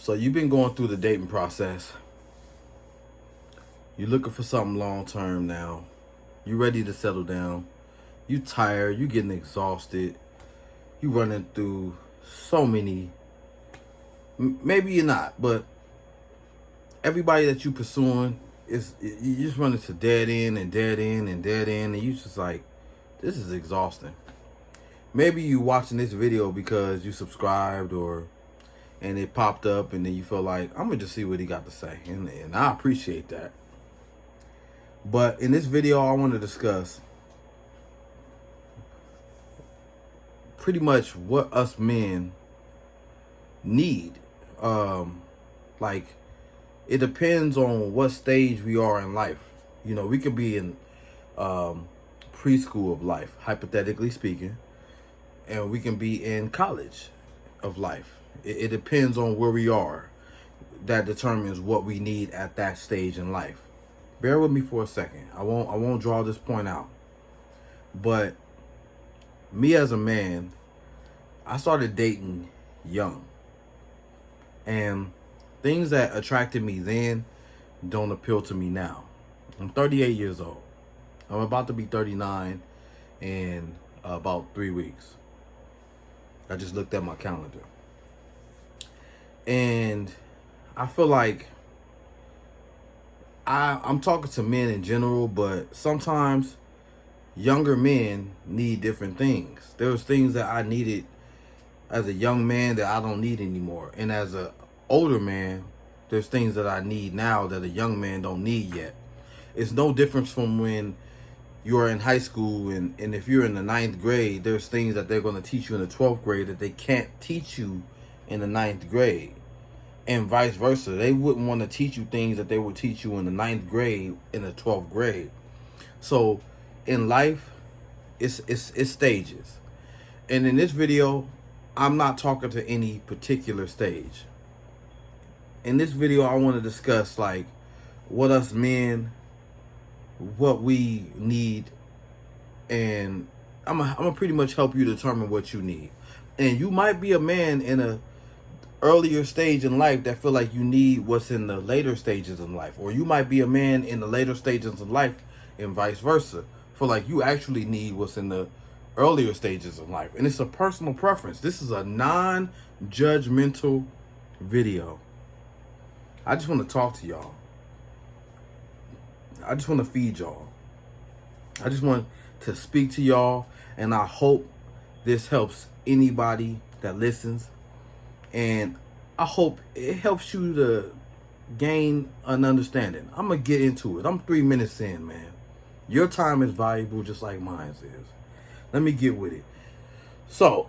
So you've been going through the dating process. You're looking for something long term now. You ready to settle down. You tired. You getting exhausted. You running through so many. Maybe you're not, but everybody that you pursuing is you just running to dead end and dead end and dead end, and you just like, this is exhausting. Maybe you watching this video because you subscribed and it popped up, and then you feel like, I'm gonna just see what he got to say, and I appreciate that. But in this video, I want to discuss pretty much what us men need. Like, it depends on what stage we are in life. You know, we could be in preschool of life, hypothetically speaking, and we can be in college of life. It depends on where we are. That determines what we need at that stage in life. Bear with me for a second. I won't draw this point out. But me as a man, I started dating young. And things that attracted me then don't appeal to me now. I'm 38 years old. I'm about to be 39 in about 3 weeks. I just looked at my calendar. And I feel like I'm talking to men in general, but sometimes younger men need different things. There's things that I needed as a young man that I don't need anymore. And as a older man, there's things that I need now that a young man don't need yet. It's no difference from when you're in high school and if you're in the 9th grade, there's things that they're going to teach you in the 12th grade that they can't teach you in the 9th grade. And vice versa. They wouldn't want to teach you things that they would teach you in the 9th grade in the 12th grade. So in life, it's stages. And in this video, I'm not talking to any particular stage. In this video, I want to discuss like what us men, what we need, and I'm gonna pretty much help you determine what you need. And you might be a man in a earlier stage in life that feel like you need what's in the later stages in life, or you might be a man in the later stages of life and vice versa, feel like you actually need what's in the earlier stages of life. And it's a personal preference. This is a non-judgmental video. I just want to talk to y'all. I just want to feed y'all. I just want to speak to y'all, and I hope this helps anybody that listens. And I hope it helps you to gain an understanding. I'm going to get into it. I'm 3 minutes in, man. Your time is valuable just like mine is. Let me get with it. So,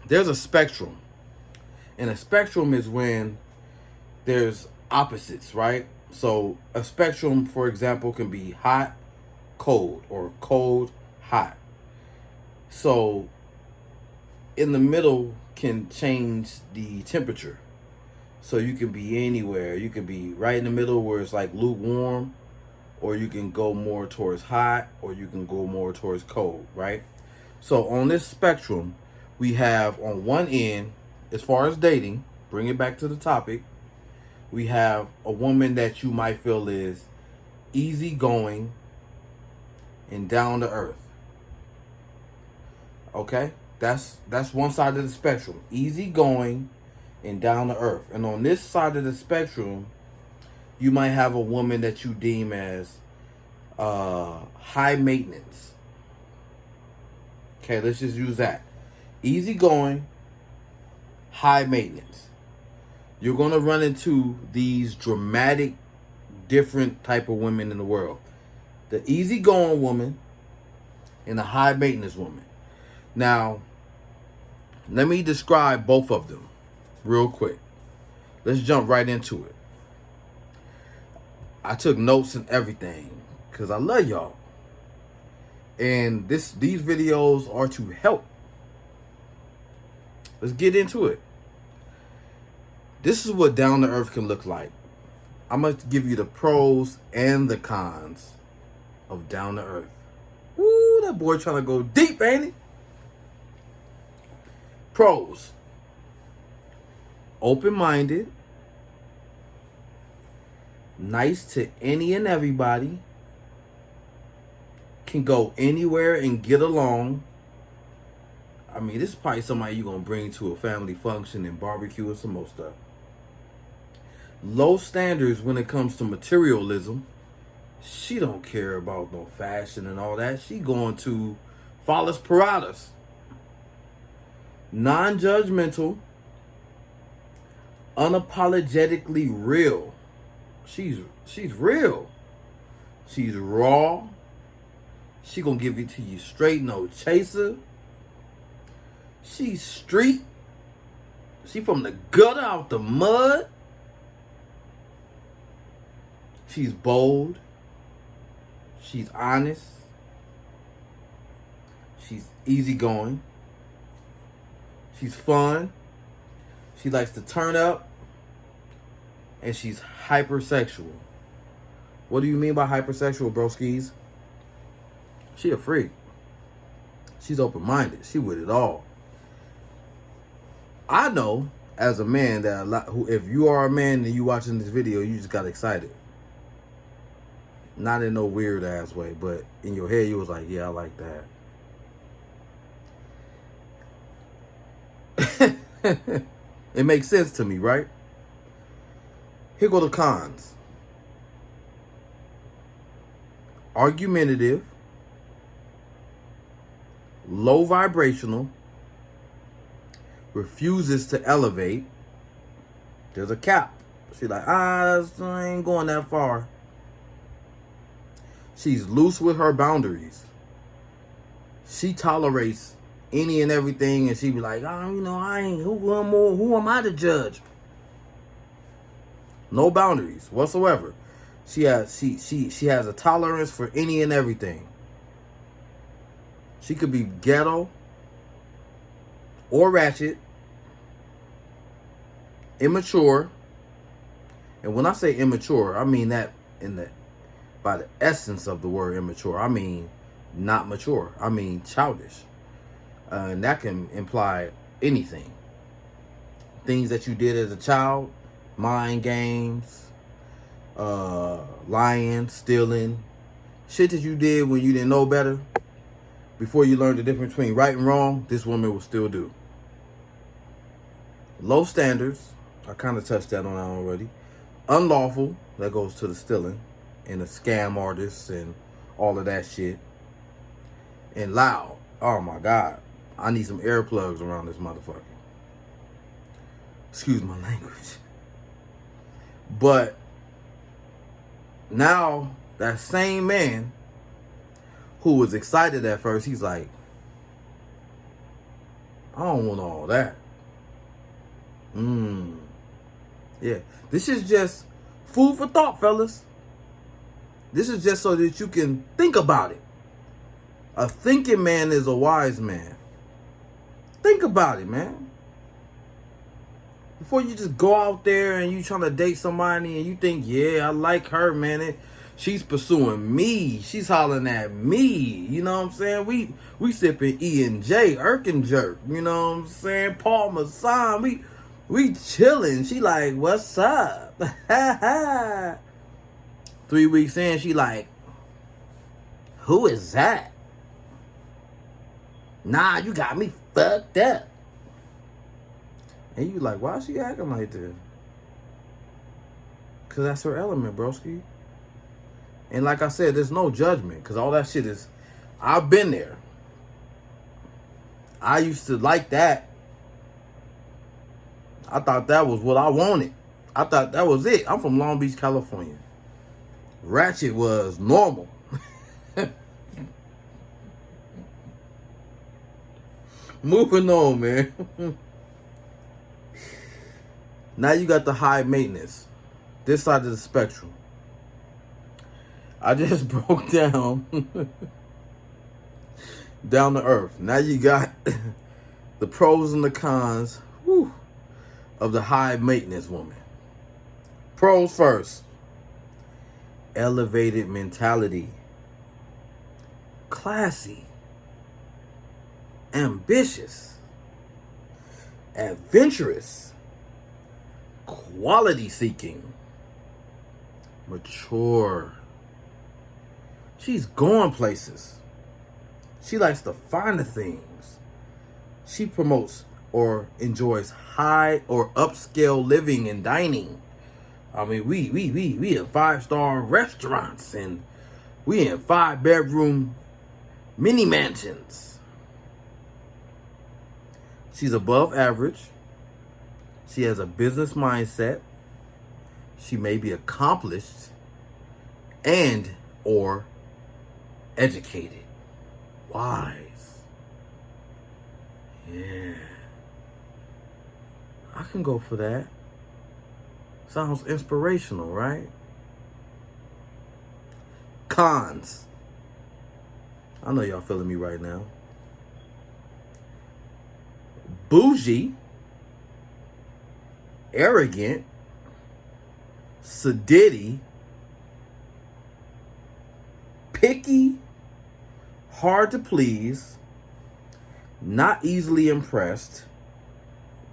there's a spectrum. And a spectrum is when there's opposites, right? So, a spectrum, for example, can be hot, cold, or cold, hot. So, in the middle can change the temperature. So you can be anywhere. You can be right in the middle where it's like lukewarm, or you can go more towards hot, or you can go more towards cold, right? So on this spectrum, we have on one end, as far as dating, bring it back to the topic, we have a woman that you might feel is easygoing and down to earth. Okay? That's one side of the spectrum. Easygoing and down to earth. And on this side of the spectrum, you might have a woman that you deem as high maintenance. Okay, let's just use that. Easygoing, high maintenance. You're going to run into these dramatic, different type of women in the world. The easygoing woman and the high maintenance woman. Now, let me describe both of them real quick. Let's jump right into it. I took notes and everything because I love y'all. And these videos are to help. Let's get into it. This is what down to earth can look like. I'm going to give you the pros and the cons of down to earth. Woo, that boy trying to go deep, ain't he? Pros. open-minded, nice to any and everybody, can go anywhere and get along. I mean, this is probably somebody you're going to bring to a family function and barbecue and some more stuff. Low standards when it comes to materialism. She don't care about no fashion and all that. She going to Follows Paradas. Non-judgmental. Unapologetically real. She's real. She's raw. She gonna give it to you straight, no chaser. She's street. She from the gutter, out the mud. She's bold. She's honest. She's easygoing. She's fun. She likes to turn up. And she's hypersexual. What do you mean by hypersexual, broskies? She a freak. She's open-minded. She with it all. I know as a man that if you are a man and you watching this video, you just got excited. Not in no weird ass way, but in your head you was like, yeah, I like that. It makes sense to me, right? Here go the cons. Argumentative. Low vibrational. Refuses to elevate. There's a cap. She's like, I ain't going that far. She's loose with her boundaries. She tolerates any and everything, and she be like, I ain't, who am I to judge? No boundaries whatsoever. She has a tolerance for any and everything. She could be ghetto or ratchet, immature. And when I say immature, I mean that by the essence of the word immature. I mean not mature. I mean childish. And that can imply anything. Things that you did as a child, mind games, lying, stealing, shit that you did when you didn't know better. Before you learned the difference between right and wrong, this woman will still do. Low standards. I kind of touched that on already. Unlawful. That goes to the stealing and the scam artists and all of that shit. And loud. Oh my God. I need some earplugs around this motherfucker. Excuse my language. But now that same man who was excited at first, he's like, I don't want all that. Yeah. This is just food for thought, fellas. This is just so that you can think about it. A thinking man is a wise man. Think about it, man. Before you just go out there and you trying to date somebody and you think, yeah, I like her, man. She's pursuing me. She's hollering at me. You know what I'm saying? We sipping E&J, Erkenjerk. You know what I'm saying? Paul Masson. We chilling. She like, what's up? 3 weeks in, she like, who is that? Nah, you got me fucked up. And you like, why is she acting like this? Because that's her element, broski. And like I said, there's no judgment. Because all that shit is, I've been there. I used to like that. I thought that was what I wanted. I thought that was it. I'm from Long Beach, California. Ratchet was normal. Moving on, man. Now you got the high maintenance. This side of the spectrum. I just broke down down to earth. Now you got the pros and the cons of the high maintenance woman. Pros first. Elevated mentality. Classy. Ambitious. Adventurous. quality seeking, mature. She's going places. She likes to find the things. She promotes or enjoys high or upscale living and dining. I mean, we in 5-star restaurants, and we in 5-bedroom mini mansions. She's above average. She has a business mindset. She may be accomplished and or educated, wise. Yeah, I can go for that. Sounds inspirational, right? Cons. I know y'all feeling me right now. Bougie, arrogant, sedity, picky, hard to please, not easily impressed,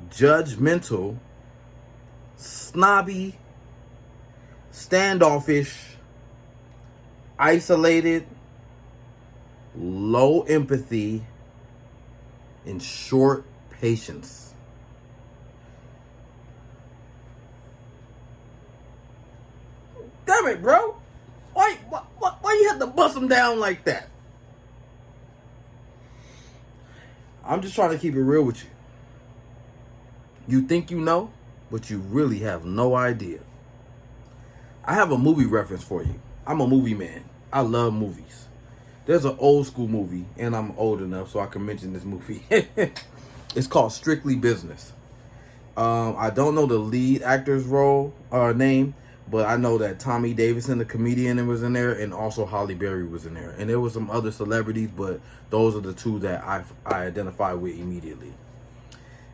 judgmental, snobby, standoffish, isolated, low empathy, and short patience. Damn it, bro. Why you have to bust them down like that? I'm just trying to keep it real with you. You think you know, but you really have no idea. I have a movie reference for you. I'm a movie man. I love movies. There's an old school movie, and I'm old enough so I can mention this movie. It's called Strictly Business. I don't know the lead actor's name, but I know that Tommy Davidson, the comedian, was in there, and also Halle Berry was in there. And there was some other celebrities, but those are the two that I identify with immediately.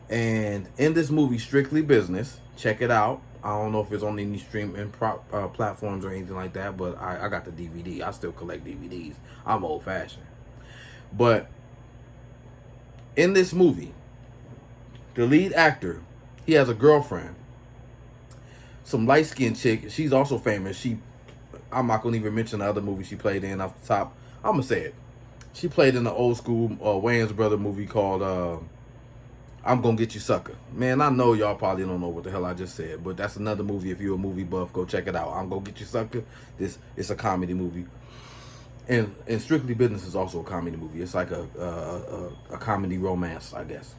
And in this movie, Strictly Business, check it out. I don't know if it's on any streaming platforms or anything like that, but I got the DVD. I still collect DVDs. I'm old-fashioned. But in this movie, the lead actor, he has a girlfriend, some light-skinned chick. She's also famous. I'm not gonna even mention the other movie she played in off the top. I'm gonna say it. She played in the old school Wayans brother movie called I'm Gonna Get You Sucker. Man, I know y'all probably don't know what the hell I just said, but that's another movie. If you're a movie buff, go check it out. I'm Gonna Get You Sucker. It's a comedy movie. And Strictly Business is also a comedy movie. It's like a comedy romance, I guess.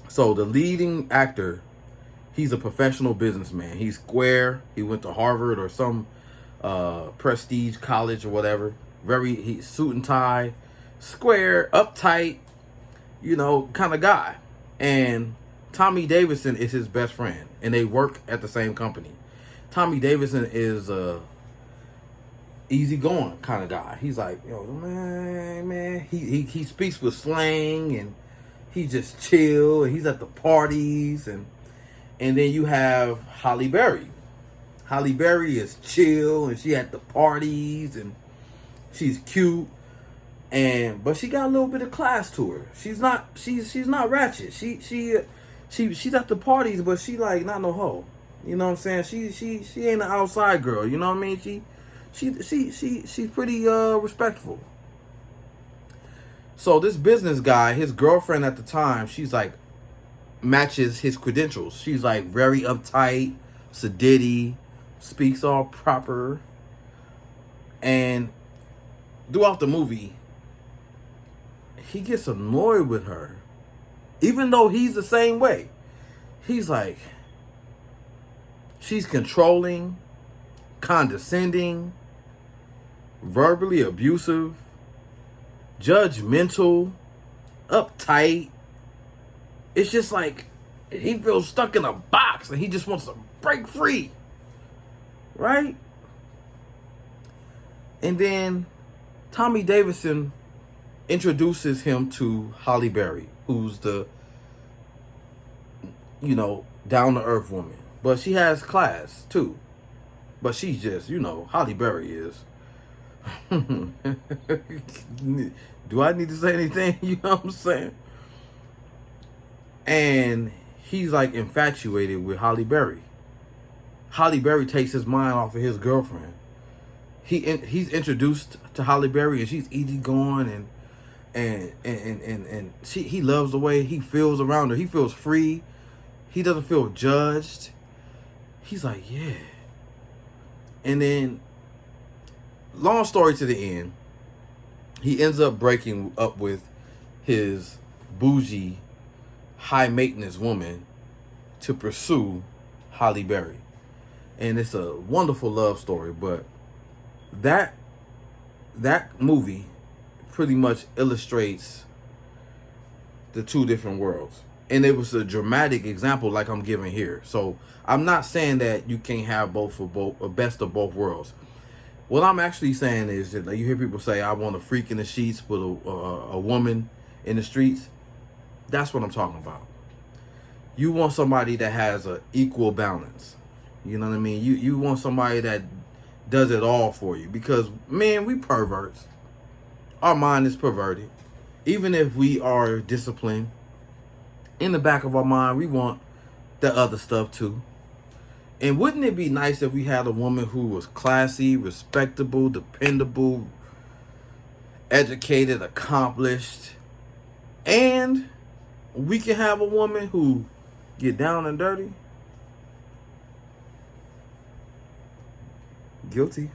So the leading actor, he's a professional businessman. He's square. He went to Harvard or some prestige college or whatever. He's suit and tie, square, uptight, kind of guy. And Tommy Davidson is his best friend, and they work at the same company. Tommy Davidson is a easygoing kind of guy. He's like, man. He speaks with slang, and he's just chill, and he's at the parties, and then you have Halle Berry. Halle Berry is chill, and she at the parties, and she's cute. But she got a little bit of class to her. She's not ratchet. She's at the parties, but she like not no hoe. You know what I'm saying? She ain't an outside girl. You know what I mean? She's pretty respectful. So this business guy, his girlfriend at the time, she's like matches his credentials. She's like very uptight, sedity, speaks all proper, and throughout the movie, he gets annoyed with her, even though he's the same way. He's like, she's controlling, condescending, verbally abusive, judgmental, uptight. It's just like he feels stuck in a box and he just wants to break free, right? And then Tommy Davidson introduces him to Halle Berry, who's the, down-to-earth woman. But she has class, too. But she's just, Halle Berry is. Do I need to say anything? You know what I'm saying? And he's like infatuated with Halle Berry. Halle Berry takes his mind off of his girlfriend. He's introduced to Halle Berry, and she's easygoing, and he loves the way he feels around her. He feels free. He doesn't feel judged. He's like, yeah. And then, long story to the end, he ends up breaking up with his bougie, high maintenance woman to pursue Halle Berry. And it's a wonderful love story, but that movie pretty much illustrates the two different worlds. And it was a dramatic example like I'm giving here. So I'm not saying that you can't have a best of both worlds. What I'm actually saying is that, like, you hear people say, I want a freak in the sheets with a woman in the streets. That's what I'm talking about. You want somebody that has an equal balance. You know what I mean? You want somebody that does it all for you. Because, man, we perverts. Our mind is perverted. Even if we are disciplined, in the back of our mind, we want the other stuff too. And wouldn't it be nice if we had a woman who was classy, respectable, dependable, educated, accomplished, and we can have a woman who get down and dirty? Guilty.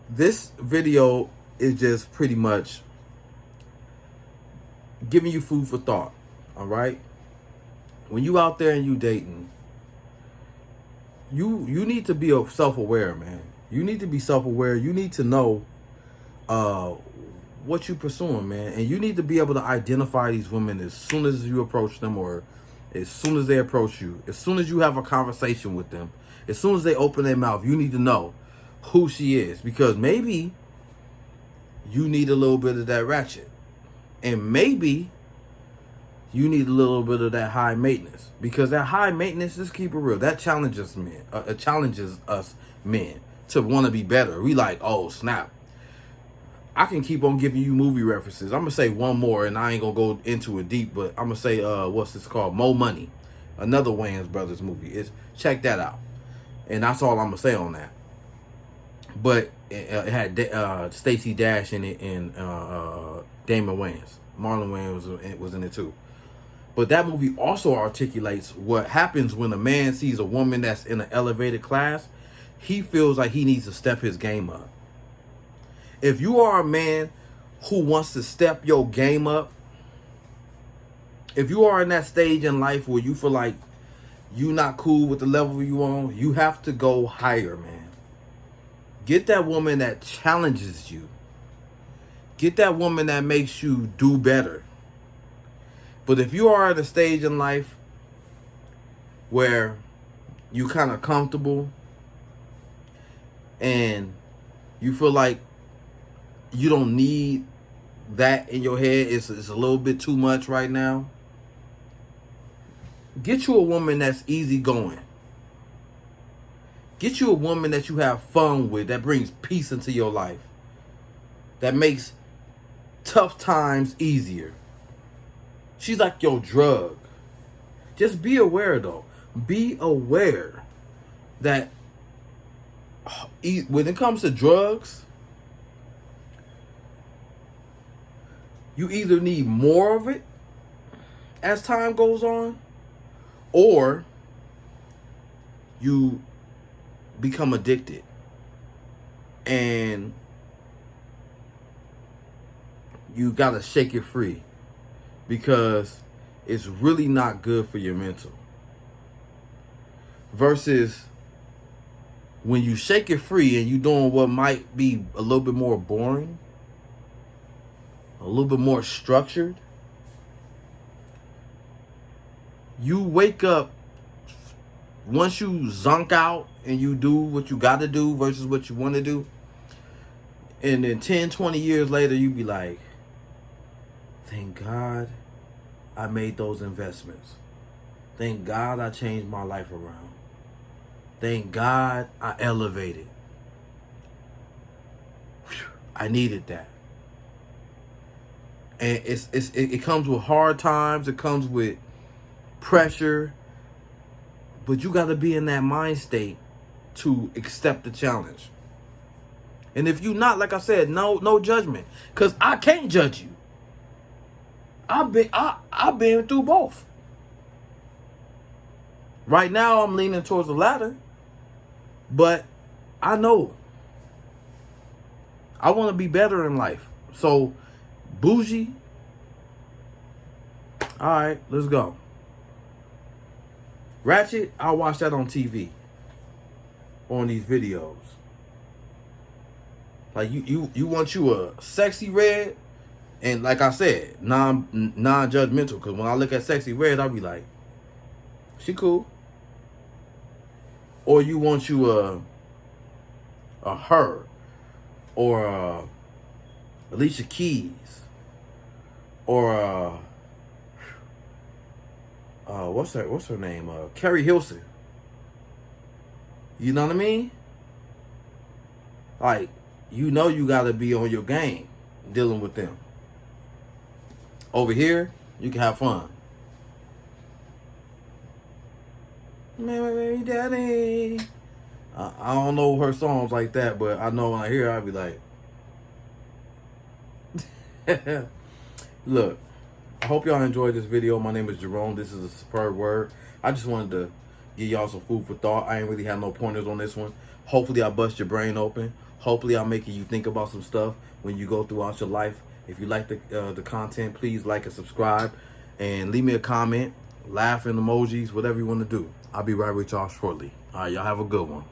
This video is just pretty much giving you food for thought. All right? When you out there and you dating, you need to be self-aware, man. You need to be self-aware. You need to know what you pursuing, man. And you need to be able to identify these women as soon as you approach them, or as soon as they approach you, as soon as you have a conversation with them, as soon as they open their mouth. You need to know who she is, because maybe you need a little bit of that ratchet, and maybe you need a little bit of that high maintenance, because that high maintenance, just keep it real, that challenges men. It challenges us men to want to be better. We like, oh snap, I can keep on giving you movie references. I'm gonna say one more, and I ain't gonna go into it deep, but I'm gonna say what's this called? Mo Money, another Wayans Brothers movie. Check that out, and that's all I'm gonna say on that. But it had Stacey Dash in it, and Damon Wayans. Marlon Wayans was in it too. But that movie also articulates what happens when a man sees a woman that's in an elevated class. He feels like he needs to step his game up. If you are a man who wants to step your game up, if you are in that stage in life where you feel like you're not cool with the level you on, you have to go higher, man. Get that woman that challenges you. Get that woman that makes you do better. But if you are at a stage in life where you kind of comfortable and you feel like you don't need that in your head, it's a little bit too much right now, get you a woman that's easygoing. Get you a woman that you have fun with, that brings peace into your life, that makes tough times easier. She's like your drug. Just be aware, though. Be aware that when it comes to drugs, you either need more of it as time goes on, or you become addicted. And you gotta shake it free, because it's really not good for your mental. Versus when you shake it free and you doing what might be a little bit more boring, a little bit more structured, you wake up, once you zonk out and you do what you got to do versus what you want to do, and then 10, 20 years later, you be like, thank God I made those investments. Thank God I changed my life around. Thank God I elevated. Whew, I needed that. And it comes with hard times. It comes with pressure, but you got to be in that mind state to accept the challenge. And if you not, like I said, no judgment, because I can't judge you. I've been through both. Right now, I'm leaning towards the latter, but I know I want to be better in life. So, bougie. All right, let's go. Ratchet, I'll watch that on TV, on these videos. Like you want you a Sexy Red, and like I said, non-judgmental. Because when I look at Sexy Red, I'll be like, she cool. Or you want you a her, or Alicia Keys, or what's her name? Carrie Hilson. You know what I mean? Like, you know you gotta be on your game dealing with them. Over here, you can have fun. Mary Daddy. I don't know her songs like that, but I know when I hear her, I'll be like, look, I hope y'all enjoyed this video. My name is Jerome. This is a superb word. I just wanted to give y'all some food for thought. I ain't really have no pointers on this one. Hopefully I bust your brain open. Hopefully I'm making you think about some stuff when you go throughout your life. If you like the content, please like and subscribe, and leave me a comment, laughing emojis, whatever you want to do. I'll be right with y'all shortly. All right, y'all have a good one.